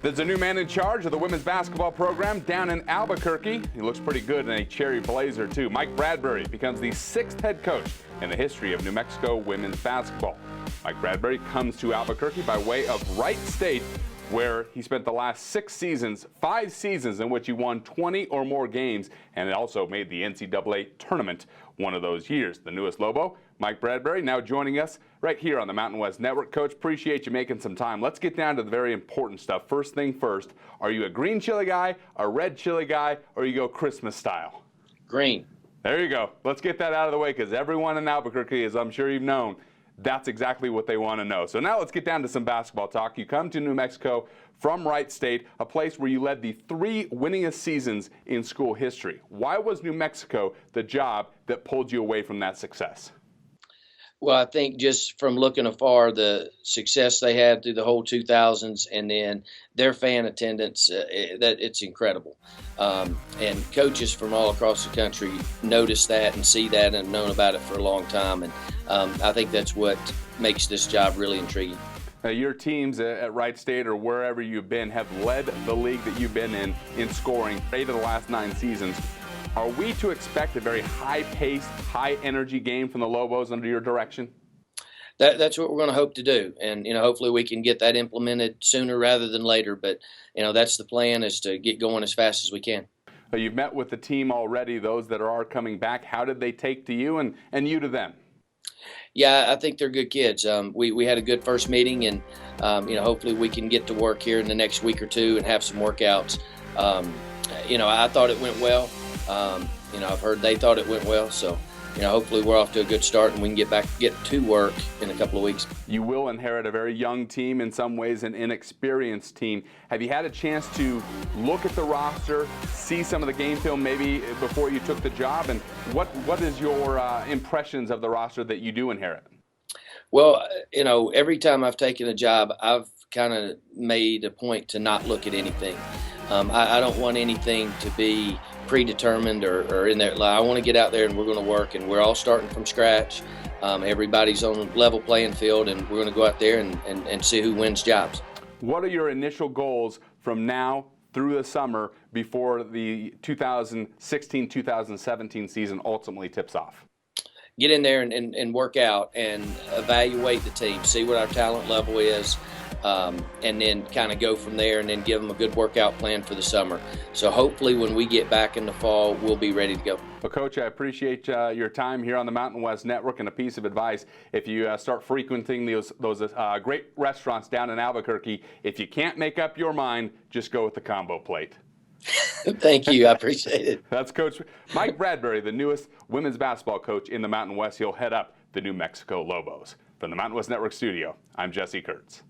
There's a new man in charge of the women's basketball program down in Albuquerque. He looks pretty good in a cherry blazer, too. Mike Bradbury becomes the 6th head coach in the history of New Mexico women's basketball. Mike Bradbury comes to Albuquerque by way of Wright State, where he spent the last 6 seasons, 5 seasons in which he won 20 or more games, and also made the NCAA tournament one of those years. The newest Lobo, Mike Bradbury, now joining us right here on the Mountain West Network. Coach, appreciate you making some time. Let's get down to the very important stuff. First thing first, are you a green chili guy, a red chili guy, or you go Christmas style? Green. There you go. Let's get that out of the way, because everyone in Albuquerque, as I'm sure you've known, that's exactly what they want to know. So now let's get down to some basketball talk. You come to New Mexico from Wright State, a place where you led the 3 winningest seasons in school history. Why was New Mexico the job that pulled you away from that success? Well, I think just from looking afar, the success they had through the whole 2000s, and then their fan attendance, that it's incredible. And coaches from all across the country notice that and see that and have known about it for a long time. And I think that's what makes this job really intriguing. Now, your teams at Wright State or wherever you've been have led the league that you've been in scoring 8 of the last 9 seasons. Are we to expect a very high-paced, high-energy game from the Lobos under your direction? That's what we're going to hope to do, and hopefully we can get that implemented sooner rather than later. But that's the plan, is to get going as fast as we can. You've met with the team already, those that are coming back. How did they take to you and you to them? Yeah, I think they're good kids. We had a good first meeting, and hopefully we can get to work here in the next week or two and have some workouts. I thought it went well. I've heard they thought it went well, so hopefully we're off to a good start and we can get to work in a couple of weeks. You will inherit a very young team, in some ways an inexperienced team. Have you had a chance to look at the roster, see some of the game film maybe before you took the job, and what is your impressions of the roster that you do inherit? Well, every time I've taken a job, I've kind of made a point to not look at anything. I don't want anything to be predetermined or in there. I want to get out there and we're going to work, and we're all starting from scratch. Everybody's on a level playing field, and we're going to go out there and see who wins jobs. What are your initial goals from now through the summer before the 2016-2017 season ultimately tips off? Get in there and work out and evaluate the team, see what our talent level is, and then kind of go from there and then give them a good workout plan for the summer. So hopefully when we get back in the fall, we'll be ready to go. Well, Coach, I appreciate your time here on the Mountain West Network, and a piece of advice: if you start frequenting those great restaurants down in Albuquerque, if you can't make up your mind, just go with the combo plate. Thank you. I appreciate it. That's Coach Mike Bradbury, the newest women's basketball coach in the Mountain West. He'll head up the New Mexico Lobos. From the Mountain West Network studio, I'm Jesse Kurtz.